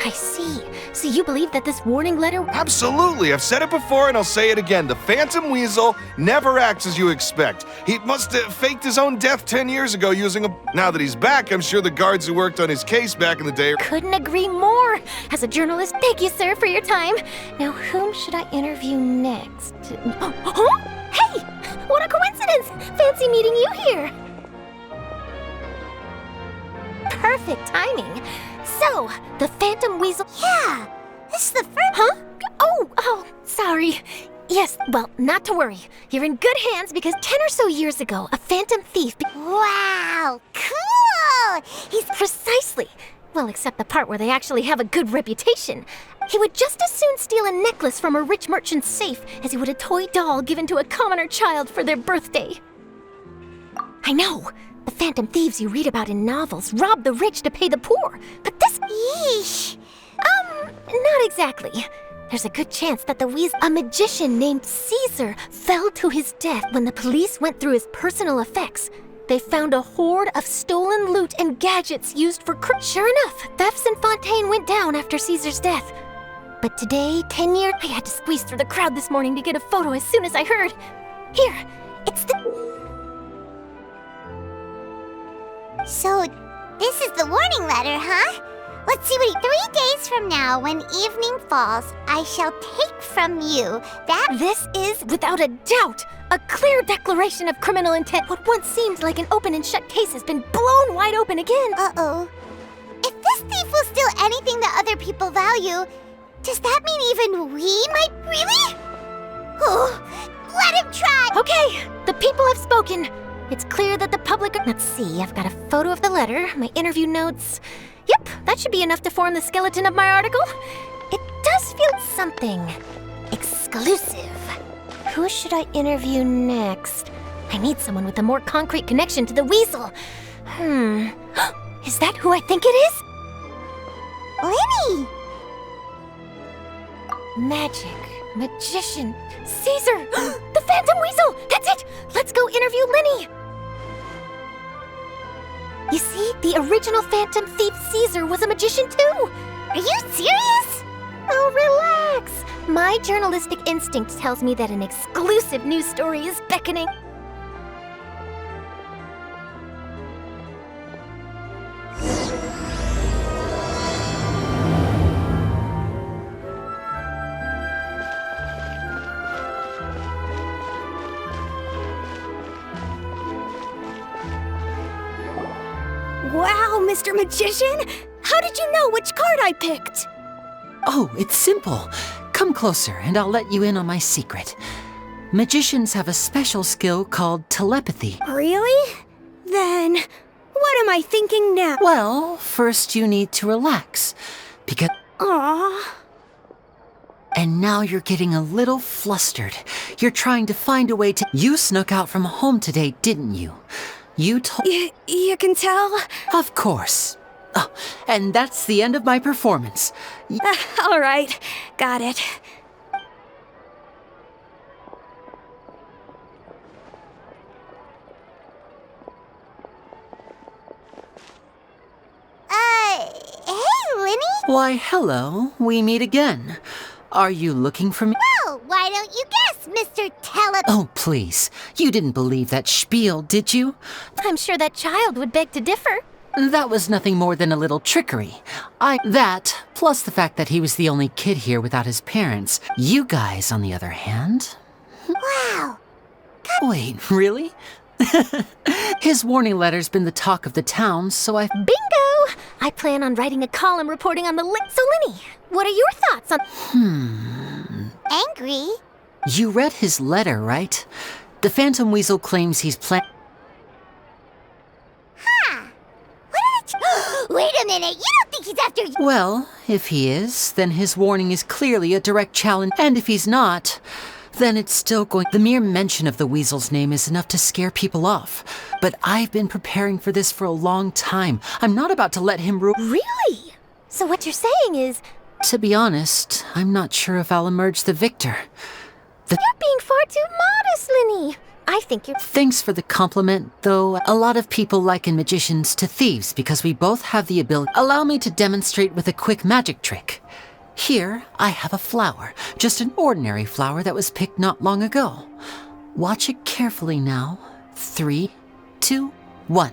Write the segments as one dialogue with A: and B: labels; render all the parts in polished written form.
A: I see. So you believe that this warning letter...
B: Absolutely. I've said it before and I'll say it again. The Phantom Weasel never acts as you expect. He must have faked his own death 10 years ago using a... Now that he's back, I'm sure the guards who worked on his case back in the day...
A: Couldn't agree more. As a journalist, thank you, sir, for your time. Now, whom should I interview next? Huh? Hey! What a coincidence! Fancy meeting you here. Perfect timing. So, the Phantom Weasel...
C: Yeah, this is the first...
A: Huh? Oh, sorry. Yes, well, not to worry. You're in good hands because 10 or so years ago, a phantom thief...
C: Wow, cool!
A: He's precisely... Well, except the part where they actually have a good reputation. He would just as soon steal a necklace from a rich merchant's safe as he would a toy doll given to a commoner child for their birthday. I know. The phantom thieves you read about in novels rob the rich to pay the poor. But this...
C: Yeesh.
A: Not exactly. There's a good chance that a magician named Caesar fell to his death when the police went through his personal effects. They found a hoard of stolen loot and gadgets used for Sure enough, thefts in Fontaine went down after Caesar's death. But today, 10 years... I had to squeeze through the crowd this morning to get a photo as soon as I heard. Here, it's the...
C: So, this is the warning letter, huh? Let's see what 3 days from now, when evening falls, I shall take from you that...
A: This is, without a doubt, a clear declaration of criminal intent. What once seemed like an open and shut case has been blown wide open again.
C: Uh-oh. If this thief will steal anything that other people value, does that mean even we might really? Oh, let him try!
A: Okay, the people have spoken. It's clear that the public are... Let's see, I've got a photo of the letter, my interview notes. Yep, that should be enough to form the skeleton of my article. It does feel something exclusive. Who should I interview next? I need someone with a more concrete connection to the weasel. Is that who I think it is?
C: Lyney!
A: Magic, magician, Caesar, the Phantom Weasel! That's it! Let's go interview Lyney! You see, the original Phantom Thief Caesar was a magician too!
C: Are you serious?
A: Oh, relax! My journalistic instinct tells me that an exclusive news story is beckoning.
D: Wow, Mr. Magician! How did you know which card I picked?
E: Oh, it's simple. Come closer and I'll let you in on my secret. Magicians have a special skill called telepathy.
D: Really? Then, what am I thinking now?
E: Well, first you need to relax, because...
D: Aww.
E: And now you're getting a little flustered. You're trying to find a way to... You snuck out from home today, didn't you? You told...
D: You can tell?
E: Of course. Oh, and that's the end of my performance.
D: All right, got it.
C: Hey, Lyney?
E: Why, hello. We meet again. Are you looking for me?
C: Oh, why don't you guess, Mr.
E: Oh, please. You didn't believe that spiel, did you?
A: I'm sure that child would beg to differ.
E: That was nothing more than a little trickery. That, plus the fact that he was the only kid here without his parents. You guys, on the other hand...
C: Wow.
E: Wait, really? His warning letter's been the talk of the town, so I've...
A: Bingo! I plan on writing a column reporting on the So, Lyney, what are your thoughts on...
C: Angry?
E: You read his letter, right? The Phantom Weasel claims he's
C: Wait a minute, you don't think he's after you?
E: Well, if he is, then his warning is clearly a direct challenge. And if he's not, then it's still going... The mere mention of the Weasel's name is enough to scare people off. But I've been preparing for this for a long time. I'm not about to let him
A: Really? So what you're saying is...
E: To be honest, I'm not sure if I'll emerge the victor.
A: You're being far too modest, Lyney. I think you're...
E: Thanks for the compliment, though a lot of people liken magicians to thieves because we both have the ability. Allow me to demonstrate with a quick magic trick. Here, I have a flower, just an ordinary flower that was picked not long ago. Watch it carefully now. 3, 2, 1.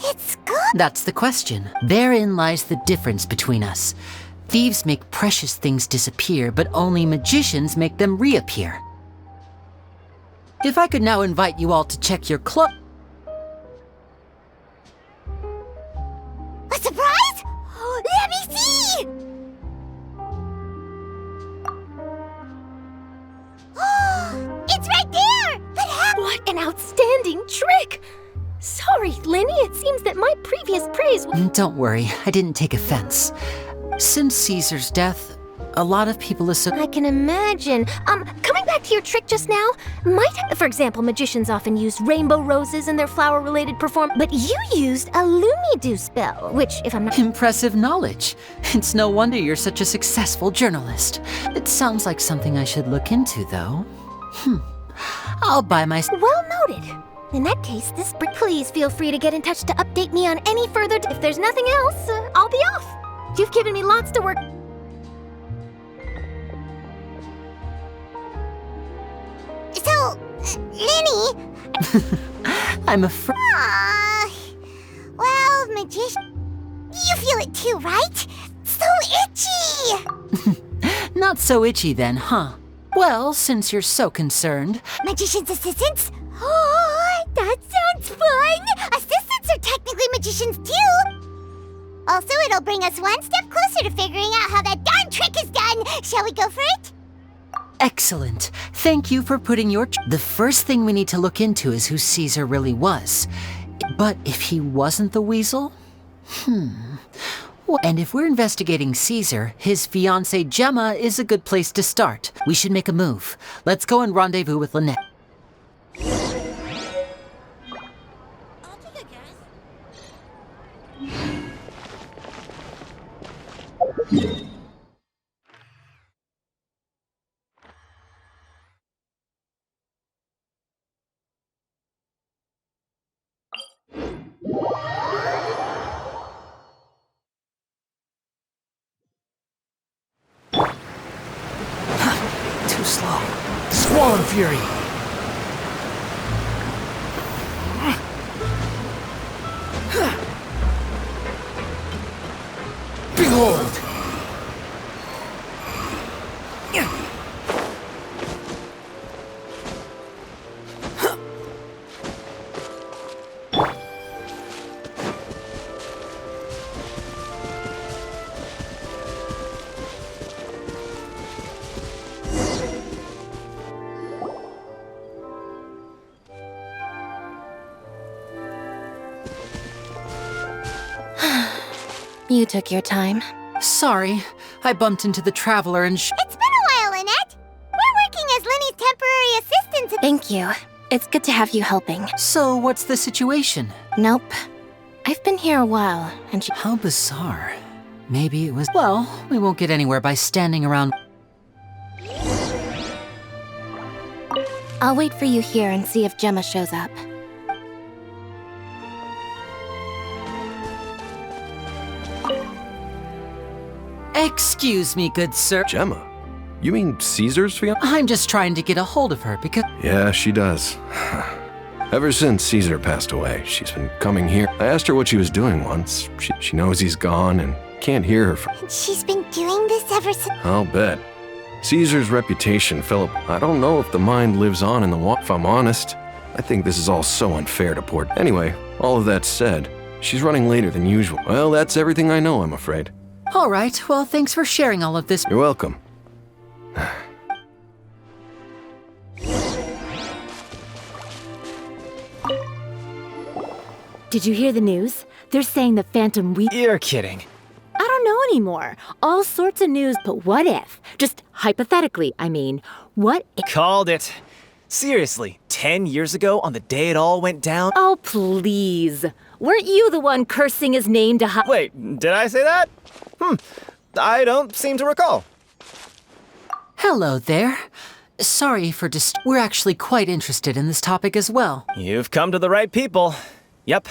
C: It's good.
E: That's the question. Therein lies the difference between us. Thieves make precious things disappear, but only magicians make them reappear. If I could now invite you all to check your clo-
C: A surprise? Let me see! It's right there! But how?
A: What an outstanding trick! Sorry, Lyney, it seems that my previous praise...
E: Don't worry, I didn't take offense. Since Caesar's death, a lot of people assume...
A: I can imagine. Coming back to your trick just now, for example, magicians often use rainbow roses in their flower-related but you used a Lumidu spell, which, if I'm not...
E: Impressive knowledge. It's no wonder you're such a successful journalist. It sounds like something I should look into, though. I'll buy my...
A: Well noted. In that case, please feel free to get in touch to update me on any further... If there's nothing else, I'll be off. You've given me lots to work...
C: So, Lyney...
E: I'm afraid...
C: Well, magician... You feel it too, right? So itchy!
E: Not so itchy then, huh? Well, since you're so concerned...
C: Magician's assistants? Oh, that sounds fun! Assistants are technically magicians too! Also, it'll bring us one step closer to figuring out how that darn trick is done! Shall we go for it?
E: Excellent. Thank you for putting your... The first thing we need to look into is who Caesar really was. But if he wasn't the Weasel? And if we're investigating Caesar, his fiancée Gemma is a good place to start. We should make a move. Let's go and rendezvous with Lynette. Too slow. Squall and fury. Behold!
A: You took your time.
E: Sorry, I bumped into the Traveler and
C: It's been a while, Lynette. We're working as Lyney's temporary assistants.
A: Thank you. It's good to have you helping.
E: So, what's the situation?
A: Nope. I've been here a while, and
E: How bizarre. Maybe it was... Well, we won't get anywhere by standing around...
A: I'll wait for you here and see if Gemma shows up.
E: Excuse me, good sir.
F: Gemma? You mean Caesar's fiancée?
E: I'm just trying to get a hold of her because...
F: Yeah, she does. Ever since Caesar passed away, she's been coming here. I asked her what she was doing once. She knows he's gone and can't hear her.
C: She's been doing this ever since.
F: I'll bet. Caesar's reputation, Philip. I don't know if the mind lives on in the if I'm honest. I think this is all so unfair to poor. Anyway, all of that said, she's running later than usual. Well, that's everything I know, I'm afraid.
E: All right, well, thanks for sharing all of this.
F: You're welcome.
G: Did you hear the news? They're saying the Phantom Weasel.
H: You're kidding.
G: I don't know anymore. All sorts of news, but what if? Just hypothetically, I mean. What if?
H: Called it. Seriously, 10 years ago, on the day it all went down.
G: Oh, please. Weren't you the one cursing his name to
H: Wait, did I say that? I don't seem to recall.
E: Hello there. Sorry for we're actually quite interested in this topic as well.
H: You've come to the right people. Yep.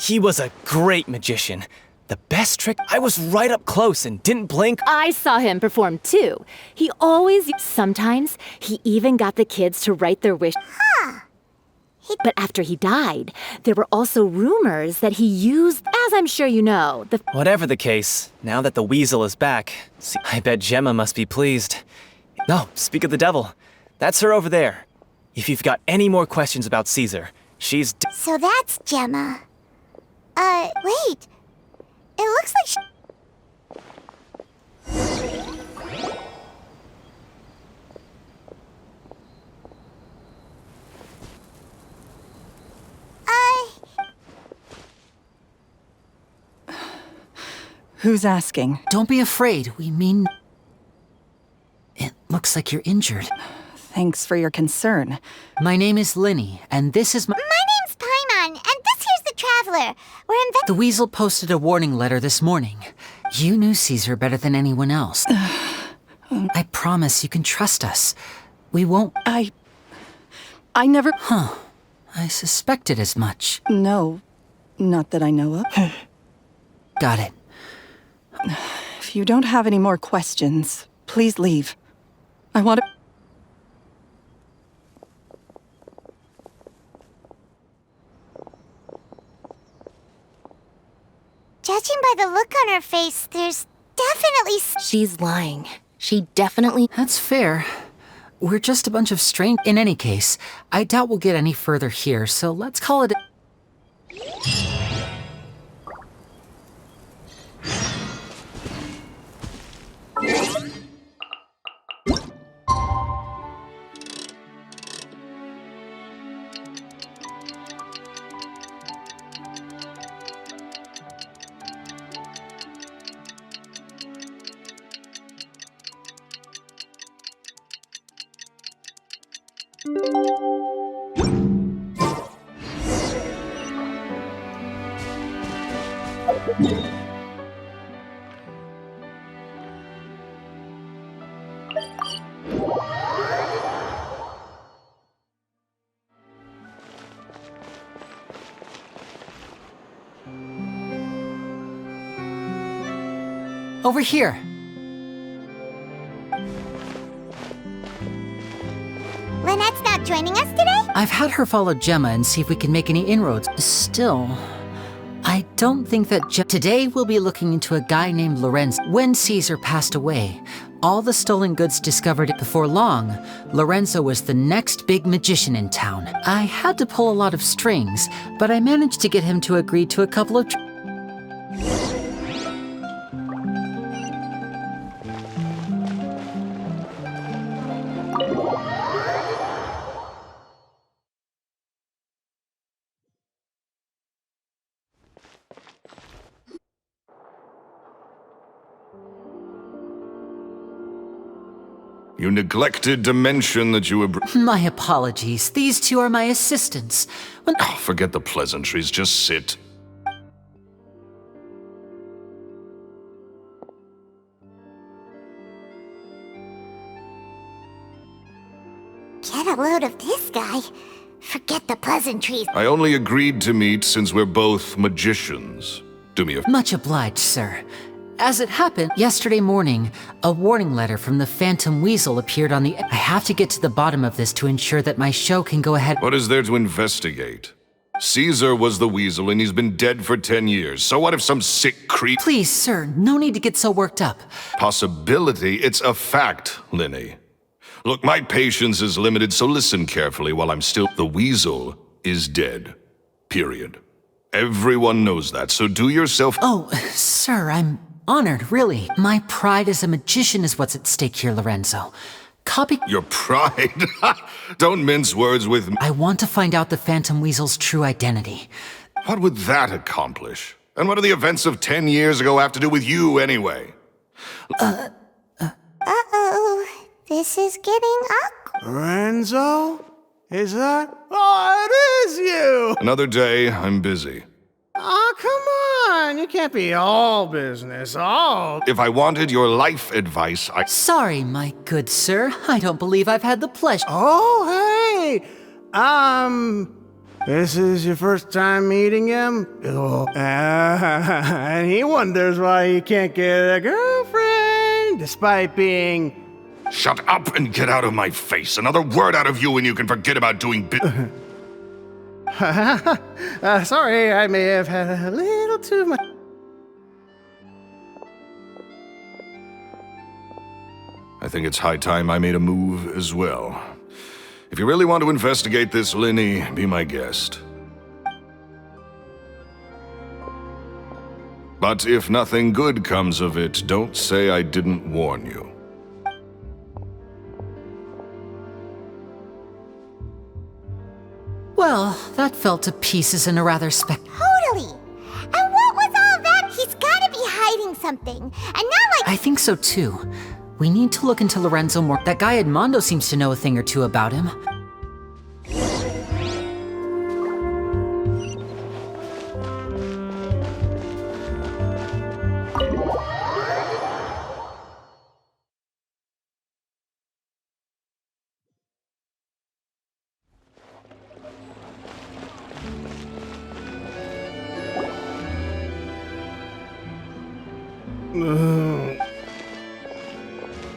H: He was a great magician. The best trick, I was right up close and didn't blink.
G: I saw him perform too. He always, sometimes, he even got the kids to write their wish. But after he died, there were also rumors that he used, as I'm sure you know, the...
H: Whatever the case, now that the weasel is back, I bet Gemma must be pleased. No, speak of the devil. That's her over there. If you've got any more questions about Caesar, she's...
C: So that's Gemma. Wait. It looks like
I: Who's asking?
E: Don't be afraid, we mean... It looks like you're injured.
I: Thanks for your concern.
E: My name is Lyney, and this is my...
C: My name's Paimon, and this here's the Traveler. We're
E: The Weasel posted a warning letter this morning. You knew Caesar better than anyone else. I promise you can trust us. We won't...
I: I never...
E: Huh. I suspected as much.
I: No, not that I know of.
E: Got it.
I: If you don't have any more questions, please leave. I want to...
C: Judging by the look on her face, there's definitely...
A: She's lying. She definitely...
E: That's fair. We're just a bunch of strange... In any case, I doubt we'll get any further here, so let's call it... Over here.
C: Lynette's not joining us today?
E: I've had her follow Gemma and see if we can make any inroads. Still, I don't think that Today we'll be looking into a guy named Lorenzo. When Caesar passed away, all the stolen goods discovered before long, Lorenzo was the next big magician in town. I had to pull a lot of strings, but I managed to get him to agree to a couple of...
B: You neglected to mention that you were...
E: My apologies. These two are my assistants. When...
B: Oh, forget the pleasantries. Just sit.
C: Get a load of this guy. Forget the pleasantries.
B: I only agreed to meet since we're both magicians. Do me a...
E: Much obliged, sir. As it happened, yesterday morning, a warning letter from the Phantom Weasel appeared on the... I have to get to the bottom of this to ensure that my show can go ahead...
B: What is there to investigate? Caesar was the weasel, and he's been dead for 10 years. So what if some sick creep...
E: Please, sir, no need to get so worked up.
B: Possibility, it's a fact, Lyney. Look, my patience is limited, so listen carefully while I'm still... The weasel is dead. Period. Everyone knows that, so do yourself...
E: Oh, sir, I'm honored, really. My pride as a magician is what's at stake here, Lorenzo. Copy...
B: Your pride? Don't mince words with me.
E: I want to find out the Phantom Weasel's true identity.
B: What would that accomplish? And what do the events of 10 years ago have to do with you, anyway?
C: Uh-oh. This is getting awkward.
J: Lorenzo? Is that? Oh, it is you!
B: Another day, I'm busy.
J: Oh, come on! You can't be all business, all...
B: If I wanted your life advice, I...
E: Sorry, my good sir. I don't believe I've had the pleasure.
J: Oh, hey! This is your first time meeting him? Oh, and he wonders why he can't get a girlfriend, despite being...
B: Shut up and get out of my face. Another word out of you and you can forget about doing
J: sorry, I may have had a little too much...
B: I think it's high time I made a move as well. If you really want to investigate this, Lyney, be my guest. But if nothing good comes of it, don't say I didn't warn you.
E: Well, that fell to pieces in a rather
C: Totally. And what was all that? He's gotta be hiding something. And now
E: I think so too. We need to look into Lorenzo more. That guy Edmondo seems to know a thing or two about him.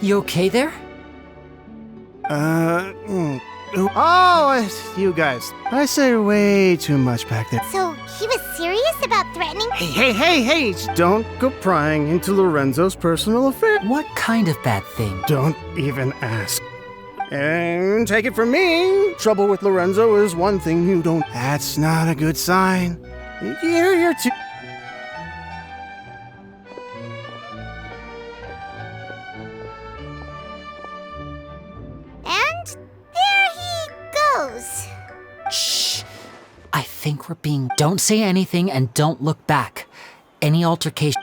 E: You okay there?
J: Oh, it's you guys. I say way too much back there.
C: So he was serious about threatening?
J: Hey! Don't go prying into Lorenzo's personal affair.
E: What kind of bad thing?
J: Don't even ask. And take it from me, trouble with Lorenzo is one thing you don't... That's not a good sign. You're too...
C: And there he goes.
E: Shh. I think we're being... Don't say anything and don't look back. Any altercation...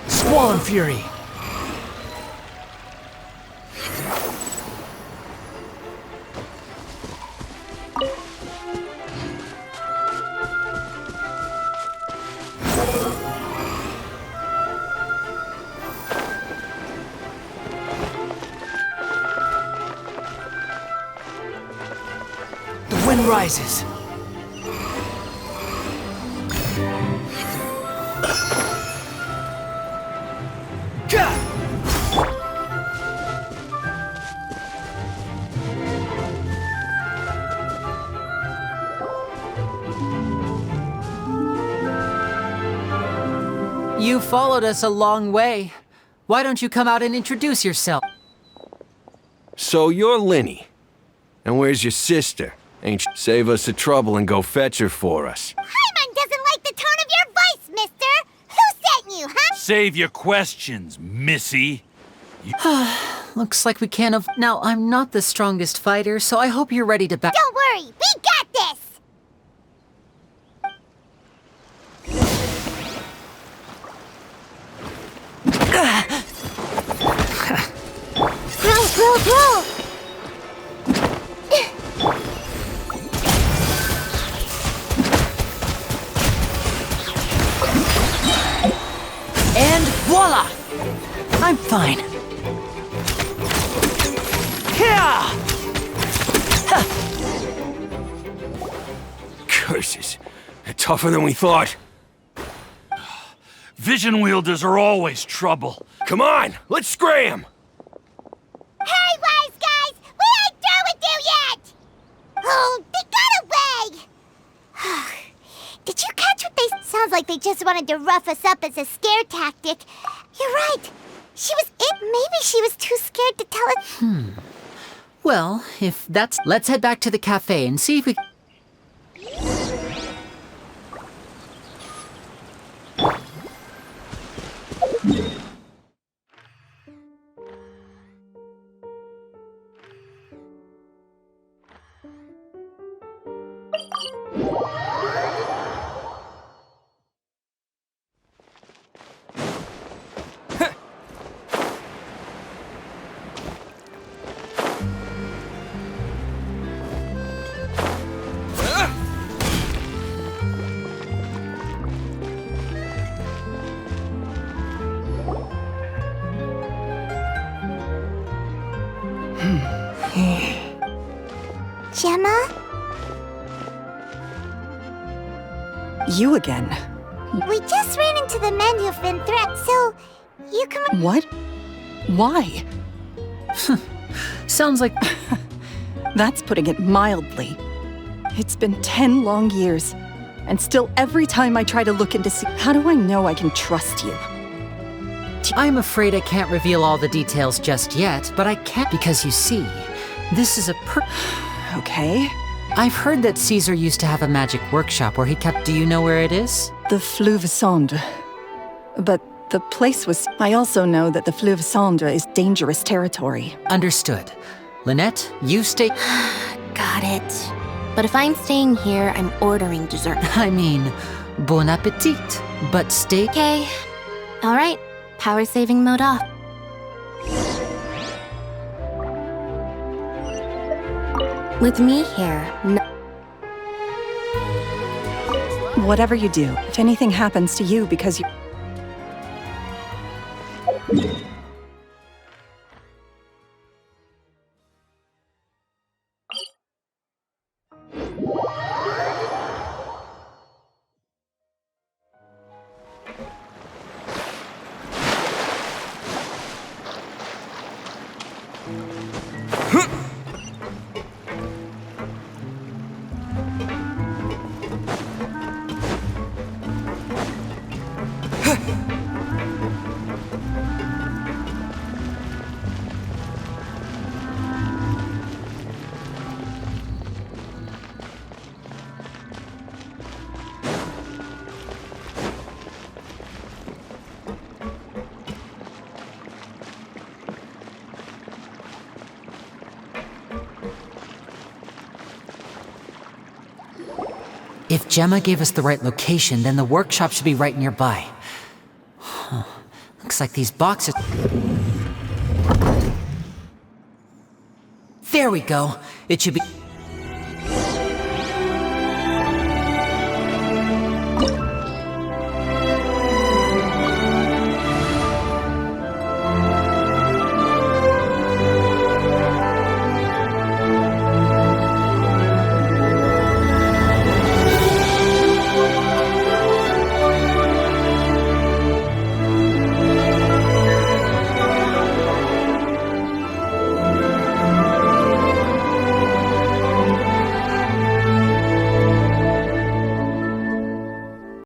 J: Swollen Fury! The wind rises.
E: You followed us a long way. Why don't you come out and introduce yourself?
F: So you're Lyney. And where's your sister? Ain't she? Save us the trouble and go fetch her for us.
C: Paimon doesn't like the tone of your voice, mister! Who sent you, huh?
K: Save your questions, missy.
E: Looks like we can't have... Now, I'm not the strongest fighter, so I hope you're ready to back...
C: Don't worry, we got this! Roll!
E: And voila! Fine.
F: Curses. They're tougher than we thought.
K: Vision wielders are always trouble.
F: Come on, let's scram!
C: Hey, wise guys! We ain't through with you yet! Oh, they got away! Did you catch what they... Sounds like they just wanted to rough us up as a scare tactic. You're right. Maybe she was too scared to tell us...
E: Well, if that's... Let's head back to the cafe and see if we...
C: Gemma?
I: You again.
C: We just ran into the men who've been threatened, so you can...
I: What? Why?
E: Sounds like...
I: That's putting it mildly. It's been 10 long years, and still every time I try to look into... How do I know I can trust you?
E: I'm afraid I can't reveal all the details just yet, but I can because you see, this is a
I: Okay.
E: I've heard that Caesar used to have a magic workshop where he kept... Do you know where it is?
I: The Fleuve Cendre. But the place was... I also know that the Fleuve Cendre is dangerous territory.
E: Understood. Lynette, you stay...
A: Got it. But if I'm staying here, I'm ordering dessert.
E: I mean, bon appetit. But stay...
A: Okay. All right. Power saving mode off. With me here,
I: Whatever you do, if anything happens to you because you...
E: If Gemma gave us the right location, then the workshop should be right nearby. Huh. Looks like these boxes... There we go. It should be...